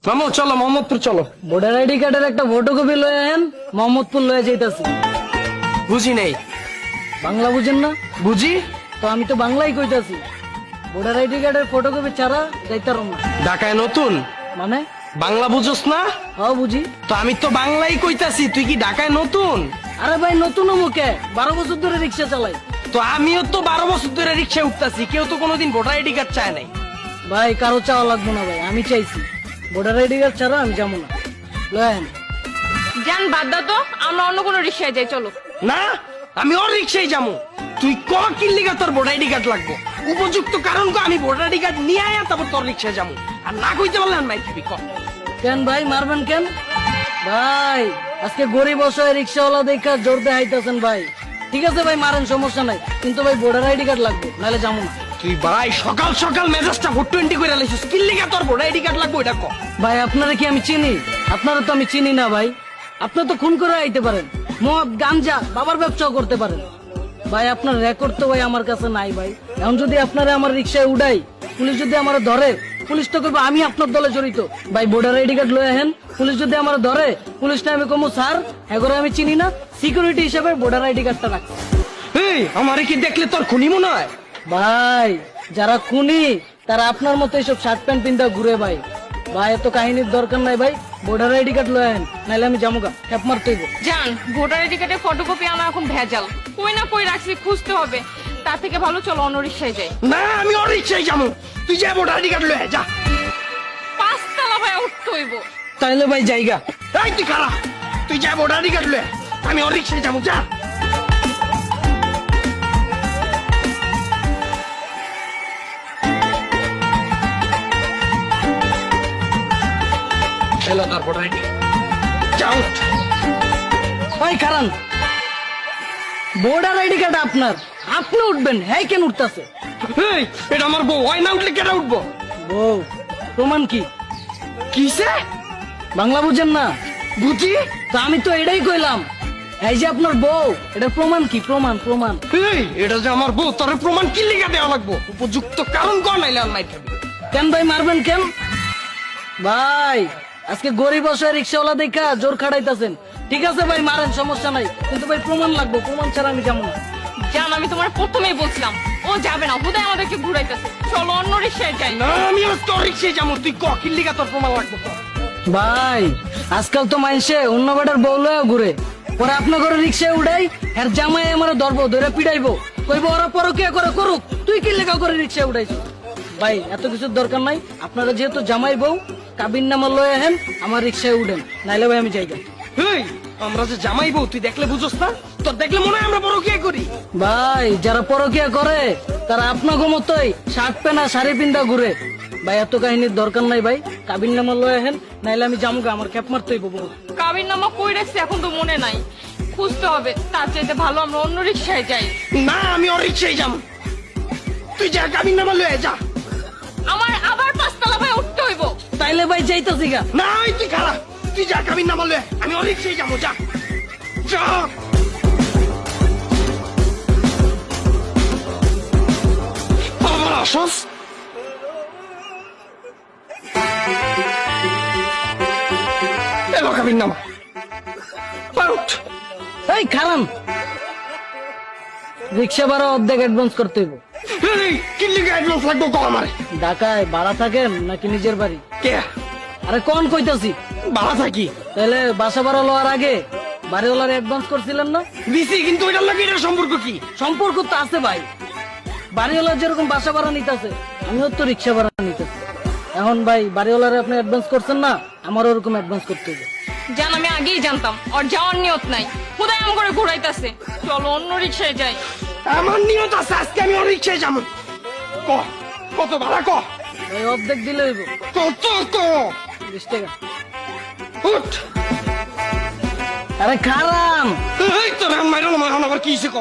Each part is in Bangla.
মামু চলো মোহাম্মদপুর চলো। ভোটার আইডি কার্ডের একটা ফটোকপি লয়ে আহেন, মোহাম্মদপুর লয়ে যাইতাছি। বুঝি নেই। বাংলা বুঝেন না? বুঝি। তো আমি তো বাংলাই কইতাছি। ভোটার আইডি কার্ডের ফটোকপি ছাড়া যাইতারম না। ঢাকায় নতুন মানে বাংলা বুঝোস না? হ্যাঁ বুঝি। তো আমি তো বাংলাই কইতাছি, তুই কি ঢাকায় নতুন? আরে ভাই নতুন মুখে 12 বছর ধরে রিক্সা চালাই। তো আমিও তো 12 বছর ধরে রিক্সায় উঠতাছি, কেউ তো কোনোদিন ভোটার আইডি কার্ড চায় নাই। ভাই কারো চাওয়া লাগবো না ভাই, আমি চাইছি। ভোটার আইডি কার্ড ছাড়া আমি যাবো না। লয়েন যান বাদ দাও তো, আমরা অন্য কোনো রিক্সায় যাই চলো। না আমি ওর রিক্সায় যাবো। তুই ক কিল্লিগা তোর ভোটার আইডি কার্ড লাগবো? উপযুক্ত কারণ কো, আমি ভোটার আইডি কার্ড নিয়ে আয়া তারপর তোর রিক্সায় যাবো। আর না কইতে পারলে আমি মাইর খাবি। ক কেন ভাই মারবেন কেন? ভাই আজকে গরিব অসহায় রিক্সাওয়ালা দেখা জোর দেখাইতেছেন ভাই। ঠিক আছে ভাই মারেন, সমস্যা নাই, কিন্তু ভাই ভোটার আইডি কার্ড লাগবে, নাহলে যাবো না। তুই ভাই সকাল সকাল মেজাজটা 420 করে লাইছিস, কিল্লিগা তোর ভোটার আইডি কার্ড লাগবে এটা ক। ভাই আপনারা কি আমি চিনি? আপনারা তো আমি চিনি না ভাই। আপনারা তো খুন করে আইতে পারেন, মদ গাঞ্জা বাবার ব্যবসাও করতে পারেন। ভাই আপনার রেকর্ড তো ভাই আমার কাছে নাই ভাই। এখন যদি আপনারা আমার রিক্সায় উড়াই, পুলিশ যদি আমার ধরে, পুলিশ তো করবো আমি আপনার দলে জড়িত। ভাই ভোটার আইডি কার্ড লয়ে আহেন, পুলিশ যদি আমার ধরে, পুলিশটা আমি কমু স্যার এগোরে আমি চিনি না, সিকিউরিটি হিসেবে ভোটার আইডি কার্ডটা রাখ। এই আমারে কি দেখলে তোর খুনি মনে হয়? ভাই যারা খুনি তারা আপনার মতো এইসব শার্ট প্যান্ট পিন্ধা ঘুরে ভাই। ভাই এত কাহিনীর দরকার নাই ভাই, ভোটার আইডি কার্ড লয়ে আহেন, নাহলে আমি জামুগা ক্যাপ মারতেইব। যান ভোটার আইডি কার্ডের ফটোকপি আমার এখন ভেজাল, কই না কই রাখছি, খুঁজতে হবে। তার থেকে ভালো চলো অন্য রিক্সায় যাই। না আমি ওর রিক্সায় যাবো, তুই যা ভোটার আইডি কার্ড লয়ে যা। 5 তলা ভাই উঠতে হইব। তাইলে ভাই জায়গা। এই তুই খারা, তুই যা ভোটার আইডি কার্ড লয়ে, আমি ওর রিক্সায় যাবো, যা। এলো তোর ভোটার আইডি, যাও। ভাই কারণ ভোটার আইডি কার্ড আপনার, আপনি উঠবেন, হ্যাঁ কেন উঠতেছে? এই এটা আমার বউ, হয় না উঠলে কেটে উঠবো? বউ প্রমাণ কি? কিসে? বাংলা বুঝেন না? বুঝি। তা আমি তো এটাই কইলাম, এই যে আপনার বউ, এটা প্রমাণ কি? প্রমাণ প্রমাণ। এই এটা যে আমার বউ, তোর প্রমাণ কি লিখা দেওয়া লাগবো? উপযুক্ত কারণ কর, নাইলে আর মাইর খাবি। কেন ভাই মারবেন কেন? ভাই আজকে গরিব অসহায় রিক্সাওয়ালা দেখা জোর খাটাইতেছেন। ঠিক আছে ভাই মারেন, সমস্যা নাই, কিন্তু ভাই প্রমাণ লাগবে, প্রমাণ ছাড়া আমি যাবো না। যান আমি তোমার প্রথমেই বলছিলাম ও যাবে না, হুদায় আমাদেরকে ঘুরাইতেছে, চলো অন্য রিক্সায় যাই। না আমি আর তোর রিক্সায় যাবো, তুই ক কি লিখা তোর প্রমাণ লাগবে? ভাই আজকাল তো মাইনসে অন্য বেটার বউ লয়ে ঘুরে, পরে আপনার ঘরে রিক্সায় উঠাই, আর জামাই আমার ধরবো, ধরে পিটাইবো, কইবো ওরা পরকিয়া করে করুক, তুই কি লেখা করে রিক্সায় উঠাইছো? ভাই এত কিছুর দরকার নাই, আপনারা যেহেতু জামাই বউ, কাবিন নামা লয়ে আহেন, আমার রিক্সায় উঠেন, নাইলে ভাই আমি যাইগা। এই আমরা যে জামাই বউ, তুই দেখলে বুঝোস না? তোর দেখলে মনে হয় আমরা বড় কি করি? ভাই যারা পরকিয়া করে তারা আপনাকে মতোই শার্ট পেনা শাড়ি পিন্দা ঘুরে। ভাই এত কাহিনীর দরকার নাই ভাই, কাবিন নামা লয়ে আহেন, নাইলে আমি জামুগা, আমার ক্যাপ মারতেই বলবো। কাবির নামা কই রাখছি এখন তো মনে নাই, খুঁজতে হবে। তার চাইতে ভালো আমরা অন্য রিক্সায় যাই। না আমি ওর রিক্সায় যাবো, তুই যা কাবিন নামা লয়ে যা। আমার আবার 5 তলা ভাই উঠতে হইব। তাইলে ভাই যাইতাছি গা। না ওই তুই খারা, তুই যা কাবিন নামা লয়ে, আমি ওর রিক্সায় যাবো, যা যা। আবার আসস? এলো কাবিন নামা, আউট। এই খারান, রিক্সা ভাড়া অর্ধেক অ্যাডভান্স করতে হইব। এই কি লিখে অ্যাডভান্স লাগবে কো আমারে? ঢাকায় ভাড়া থাকেন নাকি নিজের বাড়ি? কে? আরে কোন কইতাছি? ভাড়া থাকি। তাহলে বাসা ভাড়া লওয়ার আগে বাড়িওয়ালার অ্যাডভান্স করছিলেন না? দিছি, কিন্তু এটার লাগে এটার সম্পর্ক কি? সম্পর্ক তো আছে ভাই, বাড়িওয়ালার যেরকম বাসা ভাড়া নিতেছে, আমিও তো রিক্সা ভাড়া নিতেছি। এখন ভাই বাড়িওয়ালার আপনি অ্যাডভান্স করছেন না, আমারও ওরকম অ্যাডভান্স করতে হবে। জান আমি আগেই জানতাম ওর যাওয়ার নিয়ত নাই, হুদায় আম করে ঘুরাইতেছে, চলো অন্য রিক্সায় যাই। আমার নিয়ত আছে, আজকে আমি ওর রিক্সায় যাবো। ক কত ভাড়া ক? ভাই অর্ধেক দিলে হইব, কত ক? 20 টাকা। উঠ। আরে খারান, এই তোর মাইরো না, এখন আবার কি হইছে ক?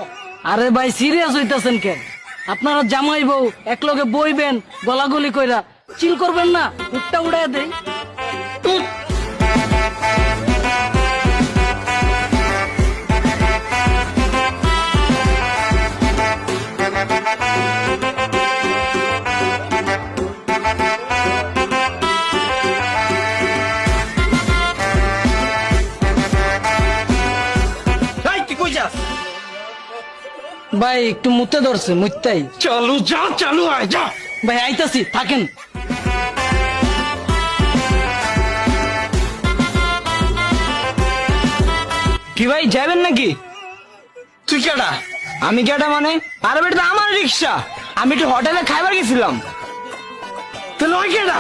আরে ভাই সিরিয়াস হইতাছেন কেন? আপনারা জামাই বউ একলগে বইবেন, গলাগলি কইরা চিল করবেন না, উঠটা উড়াই দেই। উঠ। ভাই একটু মুতে ধরছে মুত্তাই। চালু যা, চালু আয় যা। ভাই আইতাছি, থাকেন। কি ভাই যাবেন নাকি? তুই কেডা? আমি কেটা মানে? আরে বেটা আমার রিক্সা, আমি একটু হোটেলে খাইবার গেছিলাম। তাহলে ওই কেডা?